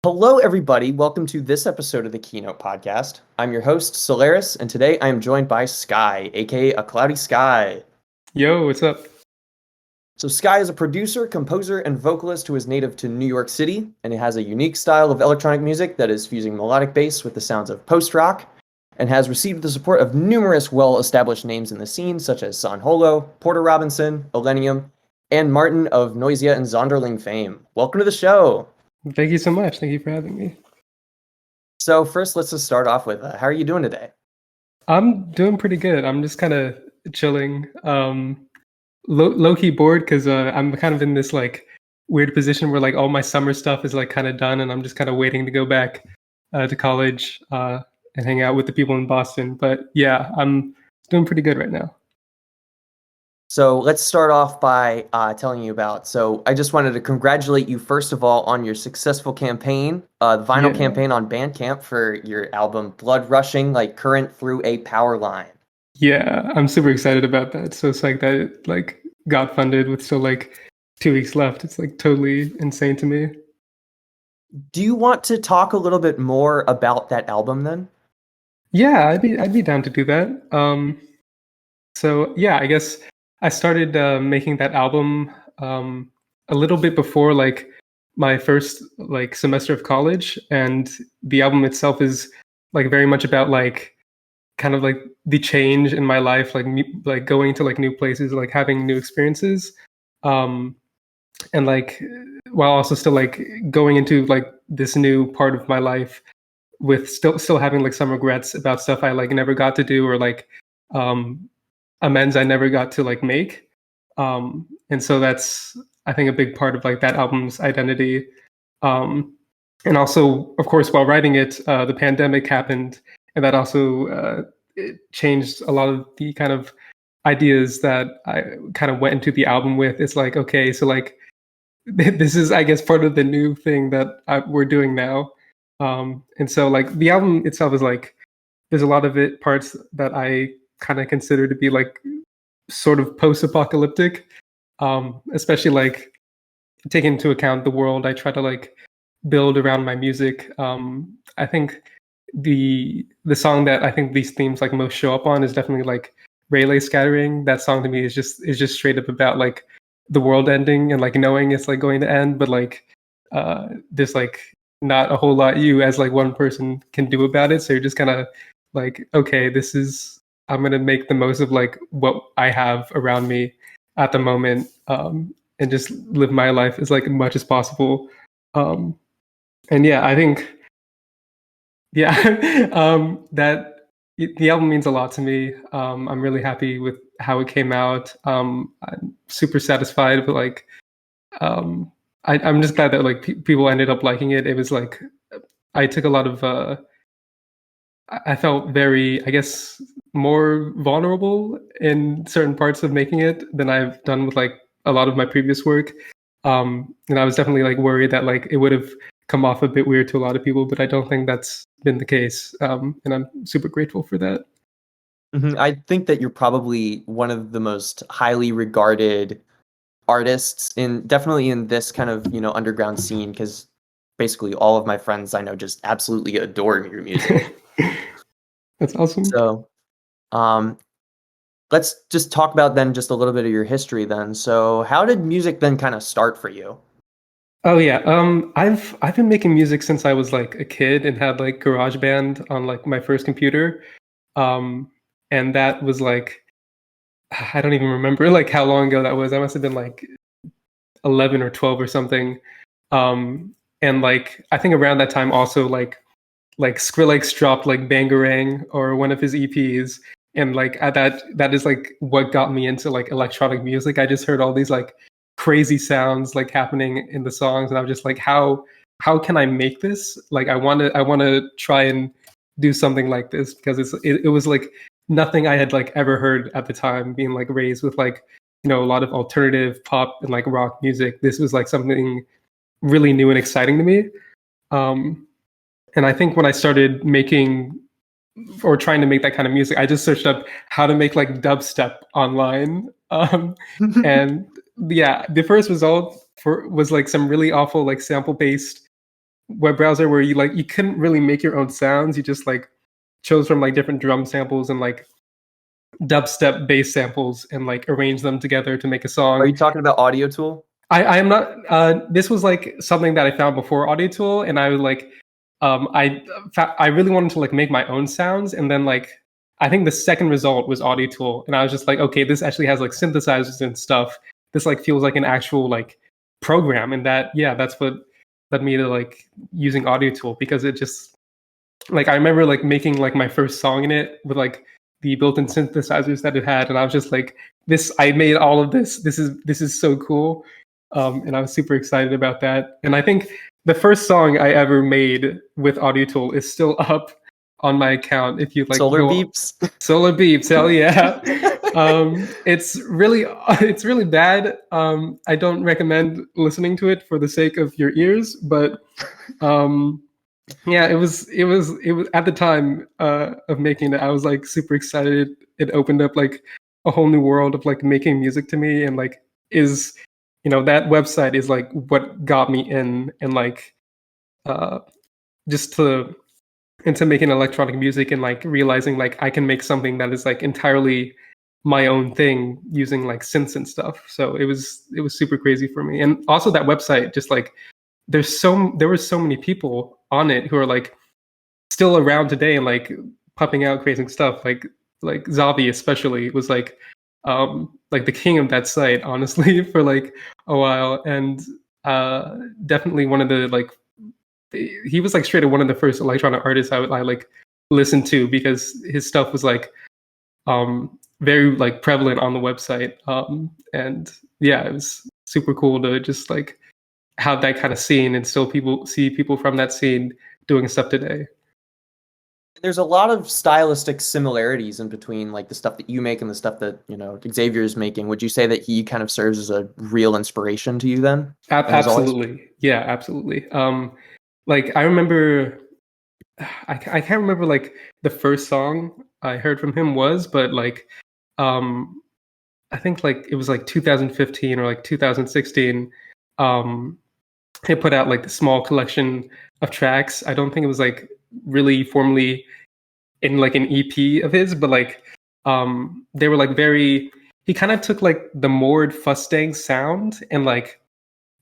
Hello, everybody. Welcome to this episode of the Keynote Podcast. I'm your host, Solaris, and today I am joined by Skye, aka acloudyskye. Yo, what's up? So Skye is a producer, composer, and vocalist who is native to New York City, and he has a unique style of electronic music that is fusing melodic bass with the sounds of post-rock, and has received the support of numerous well-established names in the scene, such as San Holo, Porter Robinson, ILLENIUM, and Martin of Noisia and Zonderling fame. Welcome to the show. Thank you so much. Thank you for having me. So first, let's just start off with, how are you doing today? I'm doing pretty good. I'm just kind of chilling. Low-key bored because I'm kind of in this like weird position where like all my summer stuff is like kind of done and I'm just kind of waiting to go back to college and hang out with the people in Boston. But yeah, I'm doing pretty good right now. So let's start off by telling you about, so I just wanted to congratulate you first of all on your successful campaign, the vinyl campaign on Bandcamp for your album Blood Rushing, like Current Through a Powerline. Yeah, I'm super excited about that. So it's like that it like got funded with still like 2 weeks left. It's like totally insane to me. Do you want to talk a little bit more about that album then? Yeah, I'd be down to do that. So yeah, I guess I started making that album a little bit before like my first like semester of college, and the album itself is like very much about like kind of like the change in my life, like going to like new places, like having new experiences, and like while also still like going into like this new part of my life with still having like some regrets about stuff I like never got to do, or like amends I never got to like make. And so that's, I think, a big part of like that album's identity. And also, of course, while writing it, the pandemic happened, and that also it changed a lot of the kind of ideas that I kind of went into the album with. It's like, okay, so like this is, I guess, part of the new thing that we're doing now. And so like the album itself is like, there's a lot of parts that I kind of consider to be like sort of post-apocalyptic, especially like taking into account the world I try to like build around my music. I think the song that I think these themes like most show up on is definitely like Relay Scattering. That song to me is just straight up about like the world ending and like knowing it's like going to end, but like there's like not a whole lot you as like one person can do about it. So you're just kind of like, okay, I'm going to make the most of like what I have around me at the moment, and just live my life as like much as possible. And yeah, I think, yeah, that the album means a lot to me. I'm really happy with how it came out. I'm super satisfied, but like, I'm just glad that like people ended up liking it. It was like, I took a lot of, I felt very, I guess, more vulnerable in certain parts of making it than I've done with like a lot of my previous work. And I was definitely like worried that like it would have come off a bit weird to a lot of people, but I don't think that's been the case. And I'm super grateful for that. Mm-hmm. I think that you're probably one of the most highly regarded artists definitely in this kind of, underground scene, because basically all of my friends I know just absolutely adore your music. That's awesome. So, let's just talk about then just a little bit of your history then. So how did music then kind of start for you? Oh yeah, I've been making music since I was like a kid and had like GarageBand on like my first computer, and that was like, I don't even remember like how long ago that was. I must have been like 11 or 12 or something, and like I think around that time also like Skrillex dropped like Bangarang or one of his EPs, and like that is like what got me into like electronic music. I just heard all these like crazy sounds like happening in the songs, and I was just like, how can I make this? Like I want to try and do something like this, because it was like nothing I had like ever heard at the time, being like raised with like, a lot of alternative pop and like rock music. This was like something really new and exciting to me. And I think when I started making or trying to make that kind of music, I just searched up how to make like dubstep online. And yeah, the first result was like some really awful like sample based web browser where you couldn't really make your own sounds. You just like chose from like different drum samples and like dubstep bass samples and like arrange them together to make a song. Are you talking about Audio Tool? I am not. This was like something that I found before Audio Tool, and I was like, I really wanted to like make my own sounds, and then like I think the second result was Audio Tool, and I was just like, okay, this actually has like synthesizers and stuff. This like feels like an actual like program, and that's what led me to like using Audio Tool, because it just like I remember like making like my first song in it with like the built-in synthesizers that it had, and I was just like, I made all of this. This is so cool, and I was super excited about that. And I think the first song I ever made with Audio Tool is still up on my account. If you like, Solar Beeps. Solar Beeps, hell yeah. It's really bad. I don't recommend listening to it for the sake of your ears, but yeah, it was at the time of making it, I was like super excited. It opened up like a whole new world of like making music to me, and like that website is like what got me in, and like just into making electronic music, and like realizing like I can make something that is like entirely my own thing using like synths and stuff. So it was super crazy for me. And also that website, just like there were so many people on it who are like still around today and like popping out crazy stuff. Like Zavi especially was like the king of that site, honestly, for like a while. And definitely one of the like, he was like straight up one of the first electronic artists I like listened to, because his stuff was like very like prevalent on the website. And yeah, it was super cool to just like have that kind of scene, and still see people from that scene doing stuff today. There's a lot of stylistic similarities in between like the stuff that you make and the stuff that Xavier's making. Would you say that he kind of serves as a real inspiration to you then? Absolutely. Yeah, absolutely. Like I remember, I can't remember like the first song I heard from him was, but like I think like it was like 2015 or like 2016. He put out like the small collection of tracks. I don't think it was like really formally in like an EP of his, but like they were like he kind of took like the Mord Fustang sound and like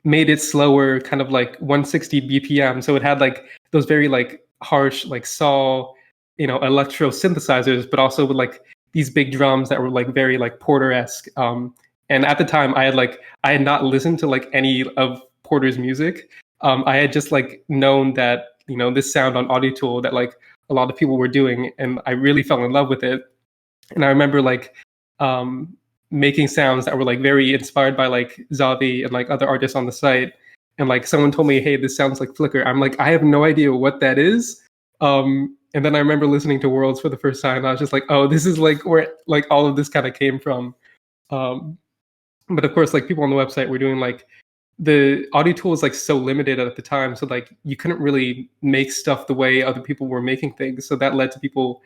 made it slower, kind of like 160 BPM. So it had like those very like harsh like saw electro synthesizers, but also with like these big drums that were like very like Porter-esque. And at the time I had not listened to like any of Porter's music. I had just like known that this sound on Audio Tool that like a lot of people were doing, and I really fell in love with it. And I remember like making sounds that were like very inspired by like Zavi and like other artists on the site. And like someone told me, hey, this sounds like Flickr. I'm like, I have no idea what that is. And then I remember listening to Worlds for the first time, and I was just like, oh, this is like where like all of this kind of came from. But of course, like people on the website were doing like, the Audio Tool was like so limited at the time, so like you couldn't really make stuff the way other people were making things. So that led to people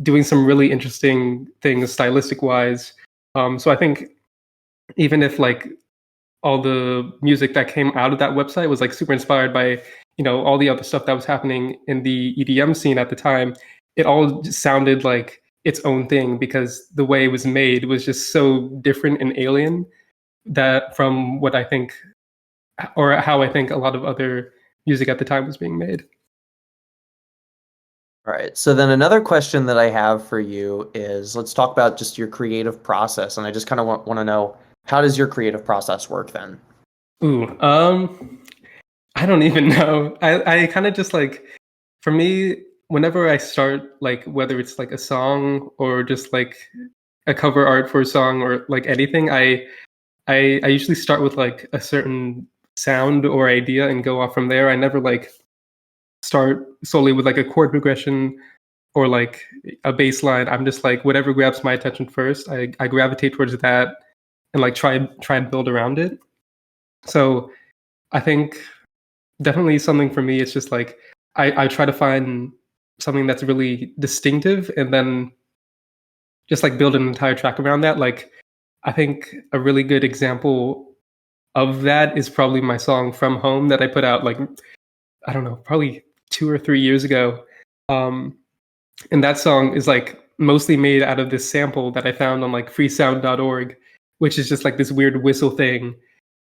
doing some really interesting things stylistic wise. So I think even if like all the music that came out of that website was like super inspired by all the other stuff that was happening in the EDM scene at the time, it all just sounded like its own thing, because the way it was made was just so different and alien that from what I think, or how I think a lot of other music at the time was being made. All right. So then another question that I have for you is, let's talk about just your creative process. And I just kind of want to know, how does your creative process work then? Ooh, I don't even know. I kind of just like, for me, whenever I start, like whether it's like a song or just like a cover art for a song or like anything, I usually start with like a certain sound or idea and go off from there. I never like start solely with like a chord progression or like a bass line. I'm just like, whatever grabs my attention first, I gravitate towards that and like try and build around it. So I think definitely something for me, it's just like I try to find something that's really distinctive and then just like build an entire track around that. Like I think a really good example of that is probably my song From Home that I put out like I don't know, probably 2 or 3 years ago. And that song is like mostly made out of this sample that I found on like freesound.org, which is just like this weird whistle thing.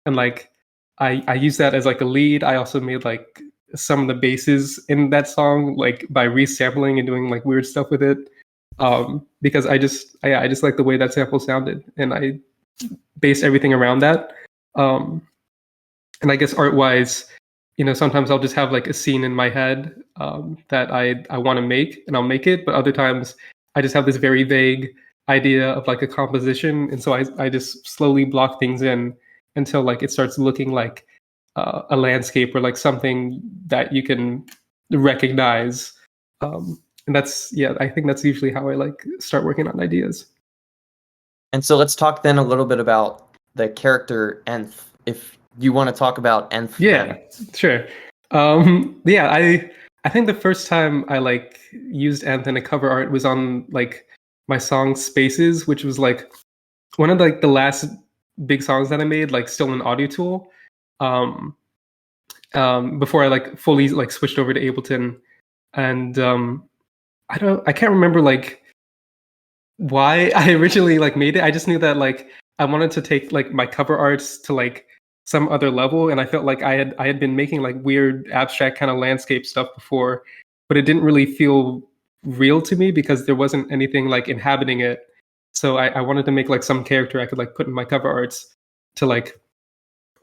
And like I used that as like a lead. I also made like some of the basses in that song, like by resampling and doing like weird stuff with it. Because I just like the way that sample sounded, and I based everything around that. And I guess art wise, sometimes I'll just have like a scene in my head that I want to make, and I'll make it. But other times I just have this very vague idea of like a composition, and so I just slowly block things in until like it starts looking like a landscape or like something that you can recognize. And I think that's usually how I like start working on ideas. And so let's talk then a little bit about the character Nth, if you want to talk about Nth. Yeah, then. sure. I think the first time I like used Nth in a cover art was on like my song Spaces, which was like one of like the last big songs that I made, like still in Audio Tool. Before I like fully like switched over to Ableton. And I can't remember like why I originally like made it. I just knew that like I wanted to take like my cover arts to like some other level, and I felt like I had been making like weird abstract kind of landscape stuff before, but it didn't really feel real to me because there wasn't anything like inhabiting it. So I wanted to make like some character I could like put in my cover arts to like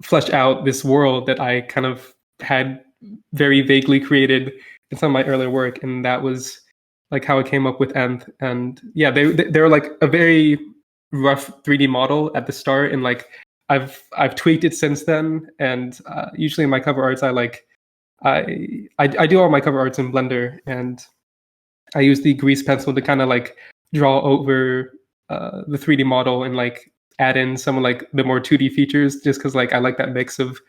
flesh out this world that I kind of had very vaguely created in some of my earlier work, and that was like how I came up with Nth. And yeah, they were like a very rough 3D model at the start, and like I've tweaked it since then. And usually in my cover arts, I do all my cover arts in Blender, and I use the grease pencil to kind of like draw over the 3D model and like add in some of like the more 2D features, just because like I like that mix of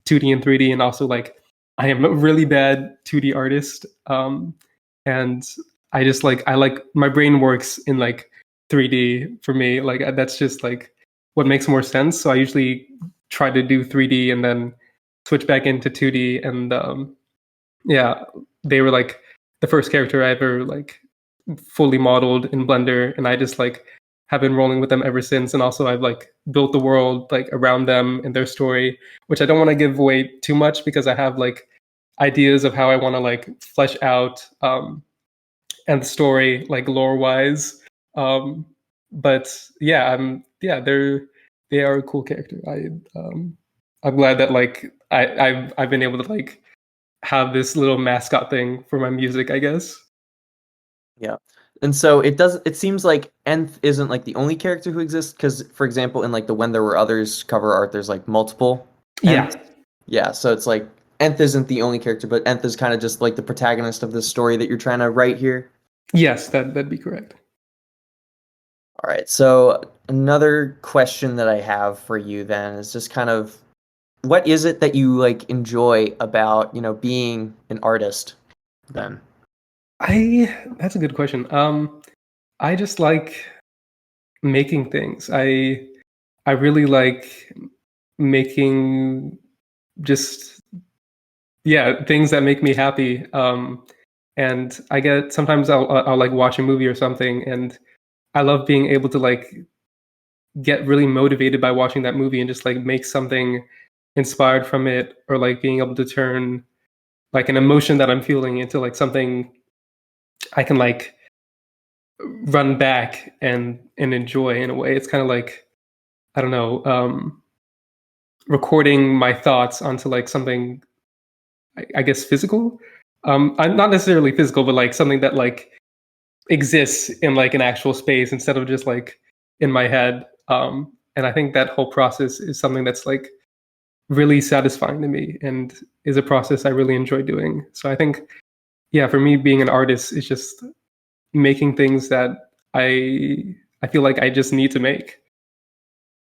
2D and 3D, and also like I am a really bad 2D artist, and I like my brain works in like 3D for me. Like that's just like what makes more sense. So I usually try to do 3D and then switch back into 2D. And yeah, they were like the first character I ever like fully modeled in Blender, and I just like have been rolling with them ever since. And also I've like built the world like around them and their story, which I don't want to give away too much because I have like ideas of how I want to like flesh out and the story like lore wise. But yeah, they are a cool character. I'm glad that like I've been able to like have this little mascot thing for my music, I guess. Yeah. And so it seems like Nth isn't like the only character who exists, because for example in like the When There Were Others cover art there's like multiple Nths. Yeah, so it's like Nth isn't the only character, but Nth is kind of just like the protagonist of the story that you're trying to write here. Yes, that'd be correct. All right, so another question that I have for you then is just kind of, what is it that you like enjoy about, being an artist then? That's a good question. I just like making things. I really like making just things that make me happy. And I get sometimes I'll like watch a movie or something, and I love being able to like get really motivated by watching that movie and just like make something inspired from it, or like being able to turn like an emotion that I'm feeling into like something I can like run back and enjoy in a way. It's kind of like, I don't know, recording my thoughts onto like something, I guess physical. I'm not necessarily physical, but like something that like exists in like an actual space instead of just like in my head. And I think that whole process is something that's like really satisfying to me and is a process I really enjoy doing. So I think, yeah, for me, being an artist is just making things that I feel like I just need to make.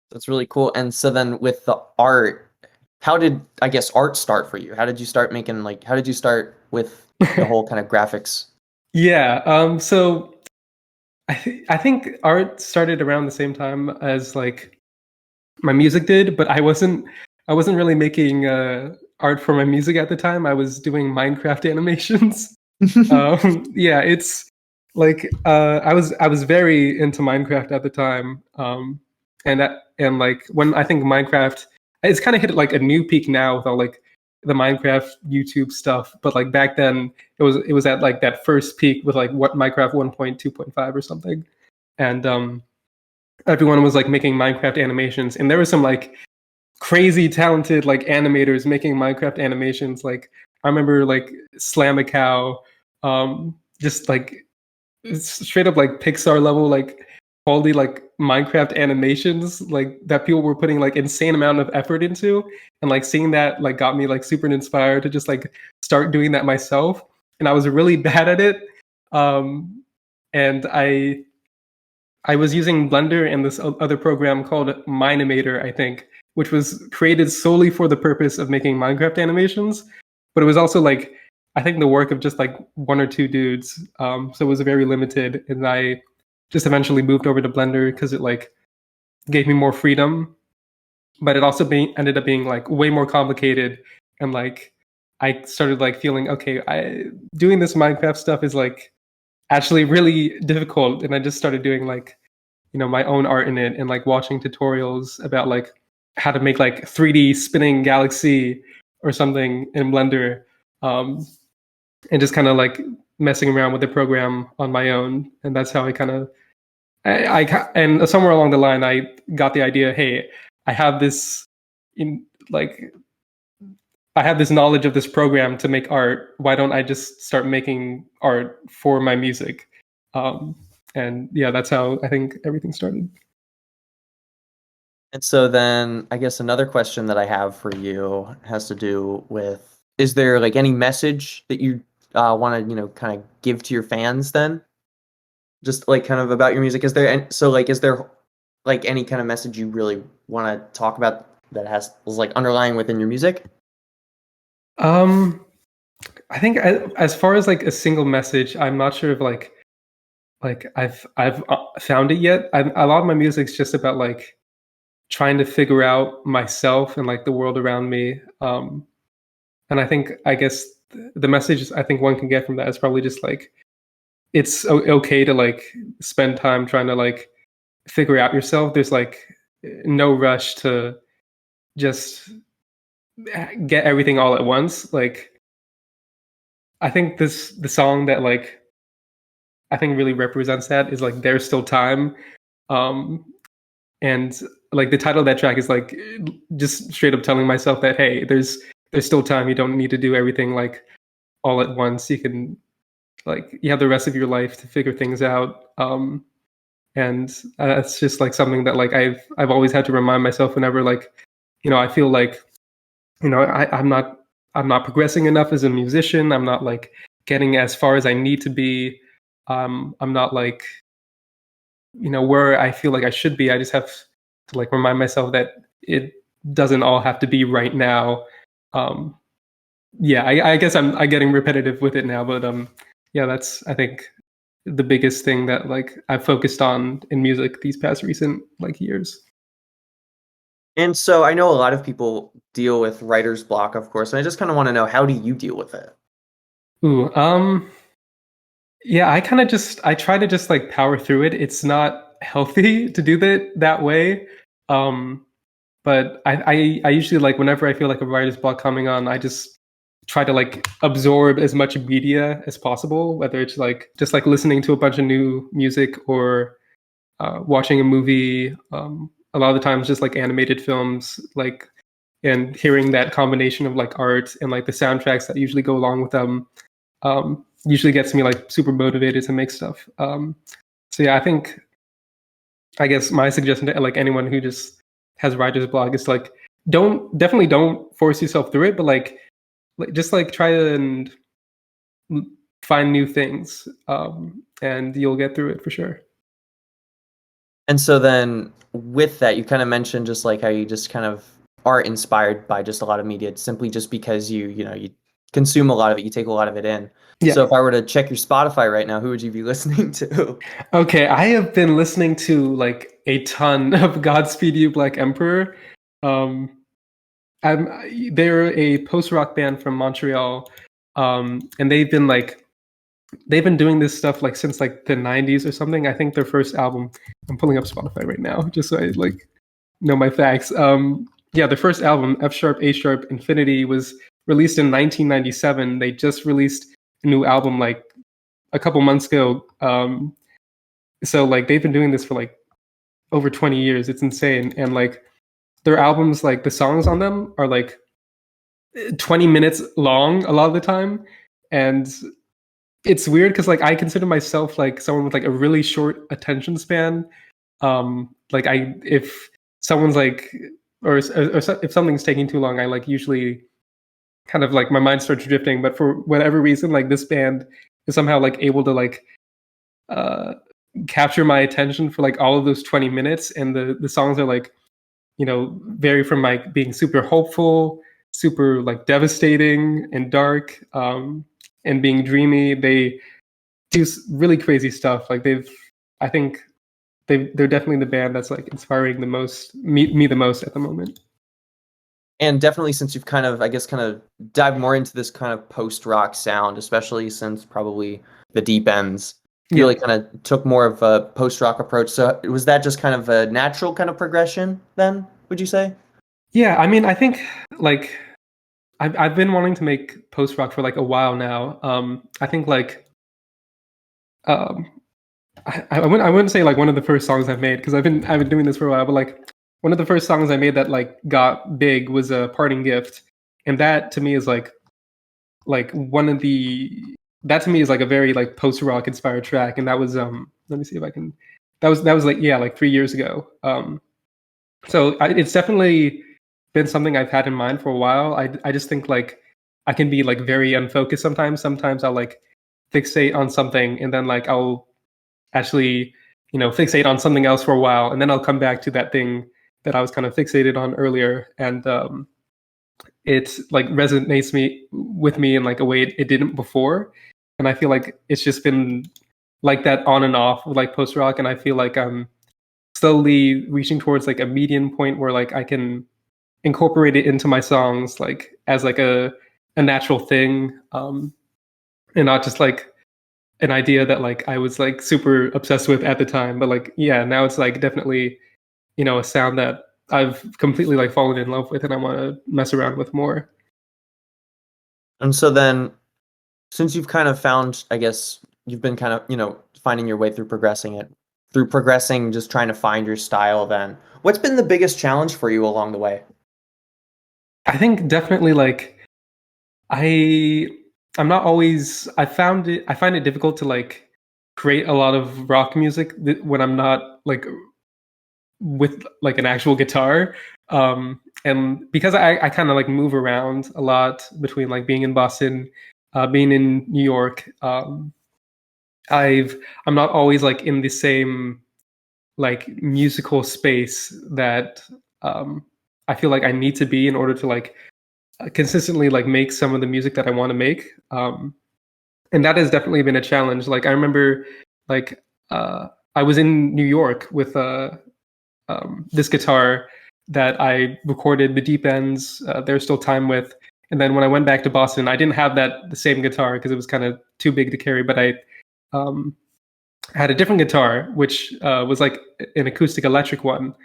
That's really cool. And so then with the art, how did, I guess, art start for you? How did you start making, like, how did you start with the whole kind of graphics? Yeah. So I think art started around the same time as like my music did, but I wasn't really making art for my music at the time. I was doing Minecraft animations. Yeah, it's like I was very into Minecraft at the time, and like when I think Minecraft, it's kind of hit like a new peak now with all like the Minecraft YouTube stuff. But like back then, it was at like that first peak with like what Minecraft 1.2.5 or something, and everyone was like making Minecraft animations, and there was some like crazy talented like animators making Minecraft animations. Like I remember like Slam a Cow, just like straight up like Pixar level like quality like Minecraft animations like that people were putting like insane amount of effort into, and like seeing that like got me like super inspired to just like start doing that myself. And I was really bad at it, and I was using Blender and this other program called Minimator, I think, which was created solely for the purpose of making Minecraft animations. But it was also like, I think the work of just like one or two dudes. So it was very limited. And I just eventually moved over to Blender because it like gave me more freedom. But it also ended up being like way more complicated. And like, I started like feeling, okay, doing this Minecraft stuff is like actually really difficult. And I just started doing like, you know, my own art in it, and like watching tutorials about like how to make like 3D spinning galaxy or something in Blender, and just kind of like messing around with the program on my own. And that's how I kind of, and somewhere along the line, I got the idea, hey, I have this I have this knowledge of this program to make art. Why don't I just start making art for my music? And yeah, that's how I think everything started. And so then I guess another question that I have for you has to do with, is there like any message that you want to, you know, kind of give to your fans then? Just like kind of about your music? Is there like any kind of message you really want to talk about that is like underlying within your music? I think as far as like a single message, I'm not sure if like I've found it yet. A lot of my music's just about like trying to figure out myself and like the world around me. And I guess the message I think one can get from that is probably just like it's okay to like spend time trying to like figure out yourself. There's like no rush to just get everything all at once. Like I think the song that like I think really represents that is like There's Still Time. And like the title of that track is like just straight up telling myself that, hey, there's still time. You don't need to do everything like all at once. You can like, you have the rest of your life to figure things out. And it's just like something that like I've always had to remind myself whenever like, you know, I feel like, you know, I'm not progressing enough as a musician. I'm not like getting as far as I need to be. I'm not like, you know, where I feel like I should be. I just have to like remind myself that it doesn't all have to be right now. Yeah, I guess I'm getting repetitive with it now, but yeah, that's I think the biggest thing that like I've focused on in music these past recent like years. And so I know a lot of people deal with writer's block, of course, and I just kind of want to know, how do you deal with it? Ooh, yeah, I try to just like power through it. It's not healthy to do that way. But I usually like whenever I feel like a writer's block coming on, I just try to like absorb as much media as possible, whether it's like just like listening to a bunch of new music or watching a movie. A lot of the times just like animated films, like, and hearing that combination of like art and like the soundtracks that usually go along with them. Usually gets me like super motivated to make stuff. So yeah, I guess my suggestion to like anyone who just has writer's block is like definitely don't force yourself through it, but like just like try and find new things, and you'll get through it for sure. And so then with that, you kind of mentioned just like how you just kind of are inspired by just a lot of media simply just because you consume a lot of it, you take a lot of it in. Yeah. So if I were to check your Spotify right now, who would you be listening to? Okay, I have been listening to like a ton of Godspeed You Black Emperor. They're a post-rock band from Montreal, and they've been doing this stuff like since like the 90s or something. I think their first album, I'm pulling up Spotify right now just so I like know my facts. Yeah, their first album, F sharp, A sharp, Infinity, was released in 1997. They just released a new album like a couple months ago. So like they've been doing this for like over 20 years. It's insane. And like their albums, like the songs on them are like 20 minutes long a lot of the time. And it's weird because like I consider myself like someone with like a really short attention span. Like if someone's like, or if something's taking too long, I like usually kind of like my mind starts drifting. But for whatever reason, like this band is somehow like able to like capture my attention for like all of those 20 minutes. And the songs are like, you know, vary from like being super hopeful, super like devastating and dark, and being dreamy. They do really crazy stuff. Like I think they're definitely the band that's like inspiring the most, me the most at the moment. And definitely since you've kind of, I guess, kind of dived more into this kind of post-rock sound, especially since probably the deep ends, you really kind of took more of a post-rock approach. So was that just kind of a natural kind of progression then, would you say? Yeah, I mean, I think like I've been wanting to make post-rock for like a while now. I think like I wouldn't say like one of the first songs I've made because I've been doing this for a while, but like one of the first songs I made that like got big was a Parting Gift, and that to me is like one of that to me is like a very like post-rock inspired track, and that was let me see if I can, that was like, yeah, like 3 years ago. So it's definitely been something I've had in mind for a while. I just think like I can be like very unfocused sometimes I'll like fixate on something and then like I'll actually, you know, fixate on something else for a while, and then I'll come back to that thing that I was kind of fixated on earlier, and it like resonates with me in like a way it didn't before. And I feel like it's just been like that on and off with like post rock, and I feel like I'm slowly reaching towards like a median point where like I can incorporate it into my songs like as like a natural thing, and not just like an idea that like I was like super obsessed with at the time. But like, yeah, now it's like definitely, you know, a sound that I've completely like fallen in love with and I want to mess around with more. And so then, since you've kind of found, I guess you've been kind of, you know, finding your way through progressing, just trying to find your style, then what's been the biggest challenge for you along the way? I think definitely like I'm not always, I find it difficult to like create a lot of rock music when I'm not like with like an actual guitar. And because I kind of like move around a lot between like being in Boston, being in New York, I'm not always like in the same like musical space that I feel like I need to be in order to like consistently like make some of the music that I want to make. And that has definitely been a challenge. Like I remember like I was in New York with this guitar that I recorded the deep ends, There's Still Time with. And then when I went back to Boston, I didn't have the same guitar because it was kind of too big to carry, but I had a different guitar, which was like an acoustic electric one.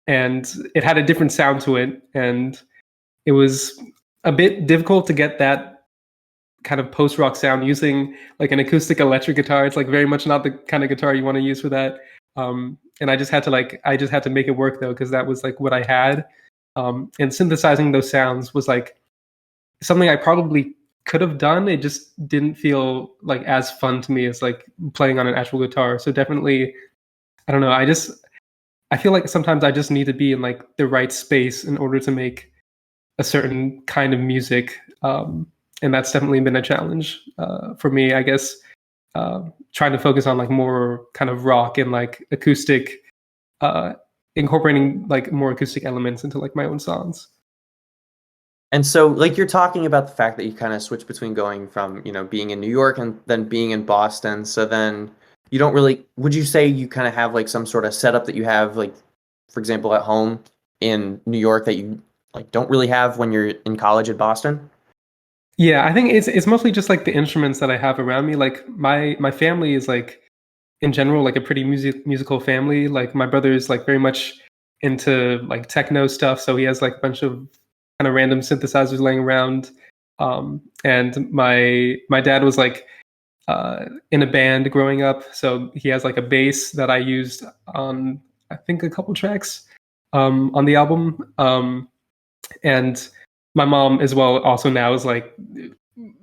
And it had a different sound to it. And it was a bit difficult to get that kind of post-rock sound using like an acoustic electric guitar. It's like very much not the kind of guitar you want to use for that. And I just had to make it work though, because that was like what I had. And synthesizing those sounds was like something I probably could have done. It just didn't feel like as fun to me as like playing on an actual guitar. So definitely, I don't know. I feel like sometimes I just need to be in like the right space in order to make a certain kind of music. And that's definitely been a challenge for me, I guess, trying to focus on like more kind of rock and like acoustic, incorporating like more acoustic elements into like my own songs. And so like you're talking about the fact that you kind of switch between going from, you know, being in New York and then being in Boston. So then you don't really, would you say you kind of have like some sort of setup that you have, like, for example, at home in New York that you like don't really have when you're in college at Boston? Yeah, I think it's mostly just like the instruments that I have around me. Like my family is like in general like a pretty musical family. Like my brother is like very much into like techno stuff, so he has like a bunch of kind of random synthesizers laying around. And my dad was like in a band growing up, so he has like a bass that I used on I think a couple tracks on the album. And my mom as well also now is like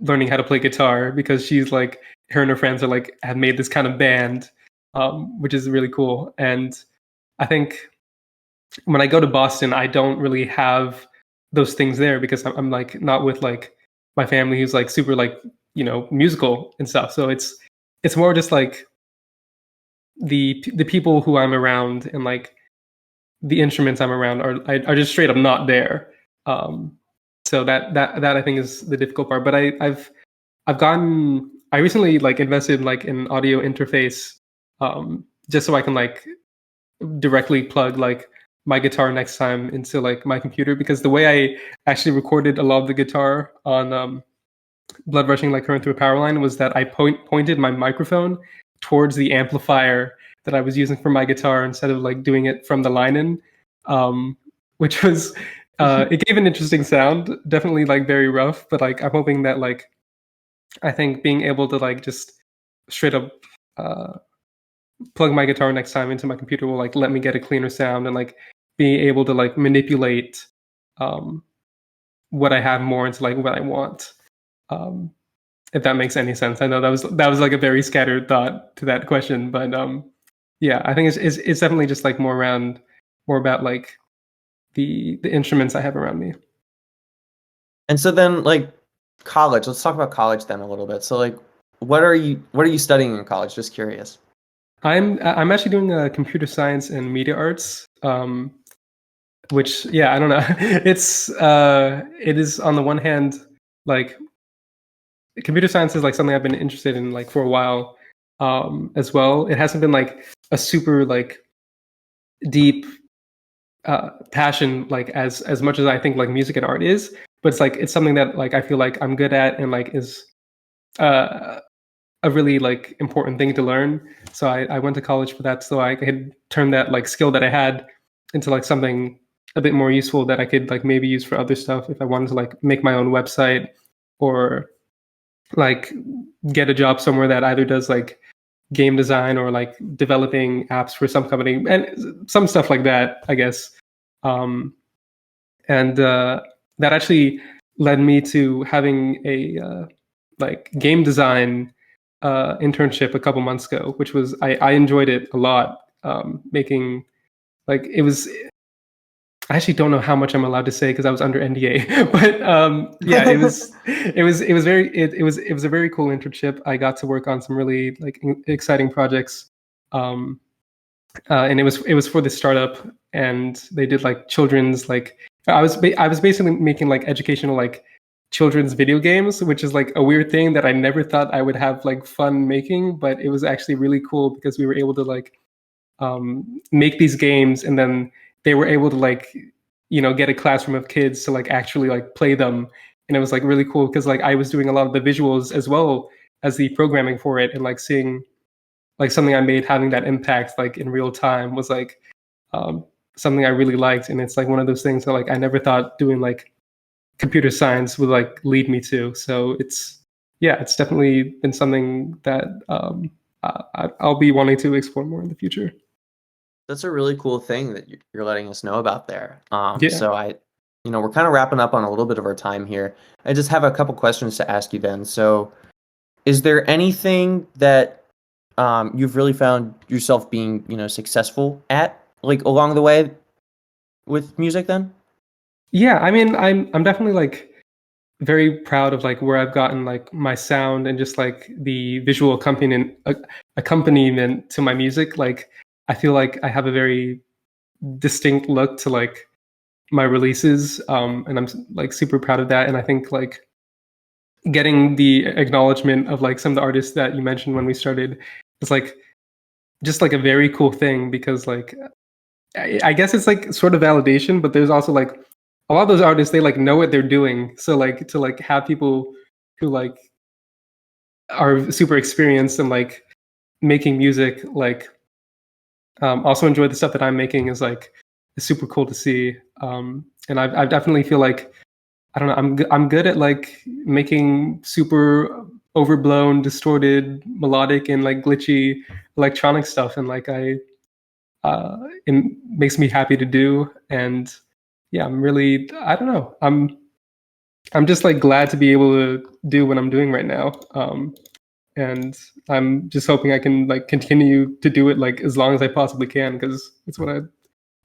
learning how to play guitar because she's like her and her friends are like have made this kind of band, which is really cool. And I think when I go to Boston, I don't really have those things there because I'm like not with like my family who's like super like musical and stuff. So it's more just like the people who I'm around and like the instruments I'm around are just straight up not there. So that I think is the difficult part. But I recently like invested like in audio interface, just so I can like directly plug like my guitar next time into like my computer, because the way I actually recorded a lot of the guitar on Blood Rushing Like Current Through a Powerline was that I pointed my microphone towards the amplifier that I was using for my guitar instead of like doing it from the line-in, which was it gave an interesting sound, definitely like very rough, but like I'm hoping that like I think being able to like just straight up plug my guitar next time into my computer will like let me get a cleaner sound and like be able to like manipulate what I have more into like what I want. If that makes any sense. I know that was like a very scattered thought to that question, but yeah, I think it's definitely just like more about like the instruments I have around me. And so then like college, let's talk about college then a little bit. So like what are you studying in college? Just curious. I'm actually doing computer science and media arts, which yeah, I don't know. It is on the one hand like computer science is like something I've been interested in like for a while, as well. It hasn't been like a super like deep passion like as much as I think like music and art is, but it's something that like I feel like I'm good at and like is a really like important thing to learn. So I went to college for that, so I could turn that like skill that I had into like something a bit more useful that I could like maybe use for other stuff if I wanted to like make my own website or like get a job somewhere that either does like game design or like developing apps for some company and some stuff like that, I guess. And that actually led me to having a like game design internship a couple months ago, which was I enjoyed it a lot. Making like it was. I actually don't know how much I'm allowed to say because I was under NDA, but yeah, it was a very cool internship. I got to work on some really like exciting projects, and it was for this startup, and they did like children's like I was basically making like educational like children's video games, which is like a weird thing that I never thought I would have like fun making, but it was actually really cool because we were able to like make these games, and then they were able to like get a classroom of kids to like actually like play them, and it was like really cool because like I was doing a lot of the visuals as well as the programming for it, and like seeing like something I made having that impact like in real time was like something I really liked. And it's like one of those things that like I never thought doing like computer science would like lead me to. So it's definitely been something that I'll be wanting to explore more in the future. That's a really cool thing that you're letting us know about there. Yeah. So we're kind of wrapping up on a little bit of our time here. I just have a couple questions to ask you then. So is there anything that you've really found yourself being, successful at like along the way with music then? Yeah, I mean, I'm definitely like very proud of like where I've gotten like my sound and just like the visual accompaniment to my music. Like I feel like I have a very distinct look to like my releases, and I'm like super proud of that. And I think like getting the acknowledgement of like some of the artists that you mentioned when we started is like just like a very cool thing, because like I guess it's like sort of validation, but there's also like a lot of those artists, they like know what they're doing. So like to like have people who like are super experienced and like making music, like also enjoy the stuff that I'm making is like is super cool to see. And I definitely feel like I don't know, I'm good at like making super overblown, distorted, melodic, and like glitchy electronic stuff, and like it makes me happy to do. And yeah, I don't know, I'm just like glad to be able to do what I'm doing right now. And I'm just hoping I can like continue to do it like as long as I possibly can, because it's what I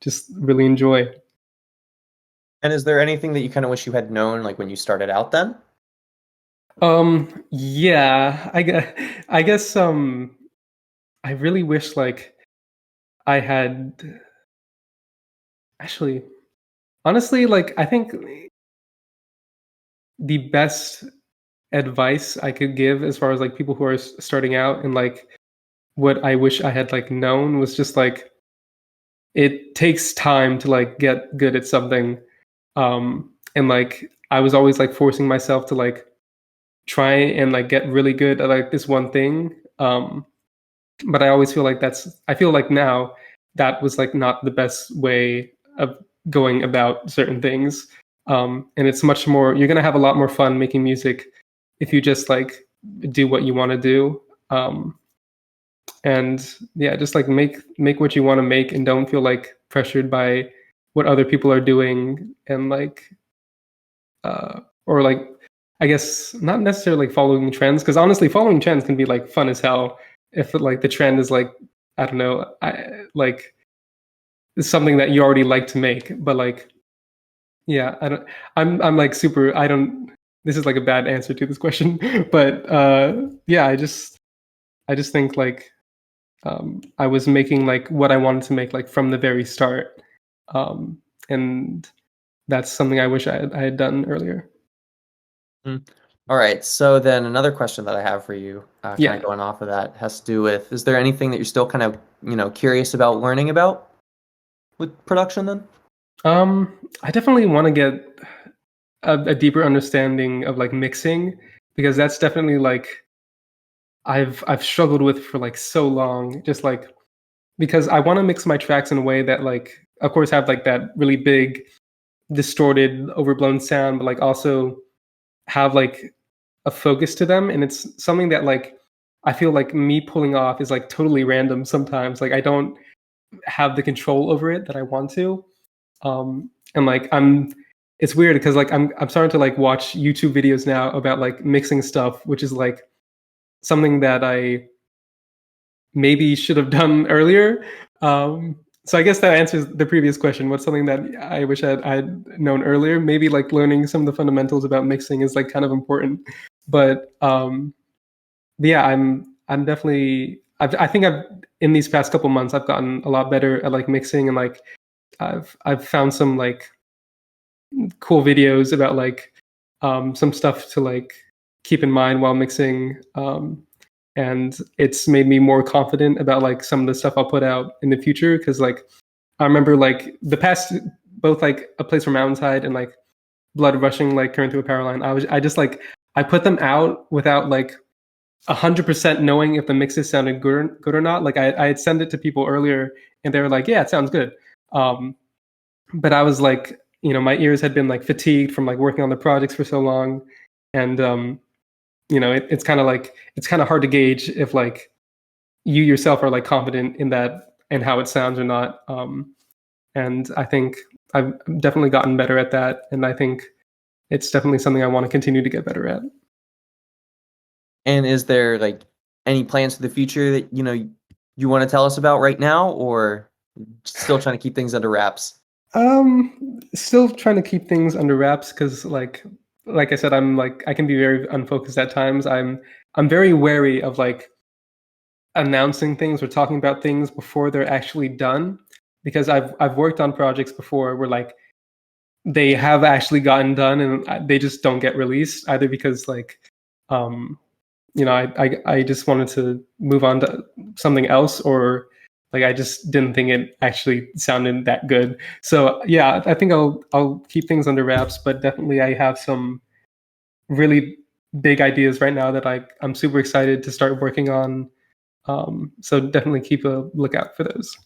just really enjoy. And is there anything that you kind of wish you had known like when you started out then? Yeah, I guess I really wish like I had actually, honestly, like I think the best advice I could give as far as like people who are starting out, and like what I wish I had like known, was just like it takes time to like get good at something. And like I was always like forcing myself to like try and like get really good at like this one thing. But I always feel like I feel like now that was like not the best way of going about certain things. And it's much more, you're going to have a lot more fun making music if you just like do what you want to do. And yeah, just like make what you want to make, and don't feel like pressured by what other people are doing. And like or like, I guess not necessarily like following trends, because honestly following trends can be like fun as hell if like the trend is like, I don't know, like it's something that you already like to make. But like, yeah, I'm like super, I don't, this is like a bad answer to this question. But yeah, I just think like I was making like what I wanted to make like from the very start. And that's something I wish I had done earlier. All right. So then another question that I have for you, kind Yeah. of going off of that, has to do with, is there anything that you're still kind of, curious about learning about with production then? I definitely want to get a deeper understanding of like mixing, because that's definitely like I've struggled with for like so long, just like because I want to mix my tracks in a way that like of course have like that really big distorted overblown sound, but like also have like a focus to them. And it's something that like I feel like me pulling off is like totally random sometimes. Like I don't have the control over it that I want to. And like it's weird because like I'm starting to like watch YouTube videos now about like mixing stuff, which is like something that I maybe should have done earlier. So I guess that answers the previous question. What's something that I wish I'd known earlier? Maybe like learning some of the fundamentals about mixing is like kind of important. But yeah, I'm definitely, I think I've in these past couple months I've gotten a lot better at like mixing, and like I've found some like cool videos about like some stuff to like keep in mind while mixing. And it's made me more confident about like some of the stuff I'll put out in the future, because like I remember like the past, both like A Place for Mountainside and like Blood Rushing like Current Through a Powerline, I just like I put them out without like 100% knowing if the mixes sounded good or not. Like I had sent it to people earlier and they were like, yeah, it sounds good. But I was like, my ears had been like fatigued from like working on the projects for so long. And it's kind of like, it's kind of hard to gauge if like you yourself are like confident in that and how it sounds or not. And I think I've definitely gotten better at that. And I think it's definitely something I want to continue to get better at. And is there like any plans for the future that, you want to tell us about right now, or still trying to keep things under wraps? Still trying to keep things under wraps, because like I said, I'm like, I can be very unfocused at times. I'm very wary of like announcing things or talking about things before they're actually done, because I've worked on projects before where like they have actually gotten done and they just don't get released, either because like I just wanted to move on to something else, or Like I just didn't think it actually sounded that good. So yeah, I think I'll keep things under wraps, but definitely I have some really big ideas right now that I'm super excited to start working on. So definitely keep a lookout for those.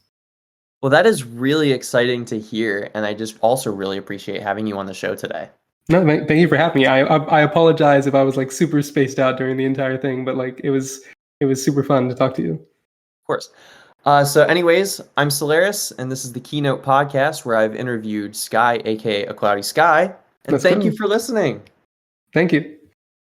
Well, that is really exciting to hear, and I just also really appreciate having you on the show today. No, thank you for having me. I apologize if I was like super spaced out during the entire thing, but like it was super fun to talk to you. Of course. So anyways, I'm Solaris, and this is the Keynote Podcast where I've interviewed Skye, aka acloudyskye, and thank you for listening. Thank you.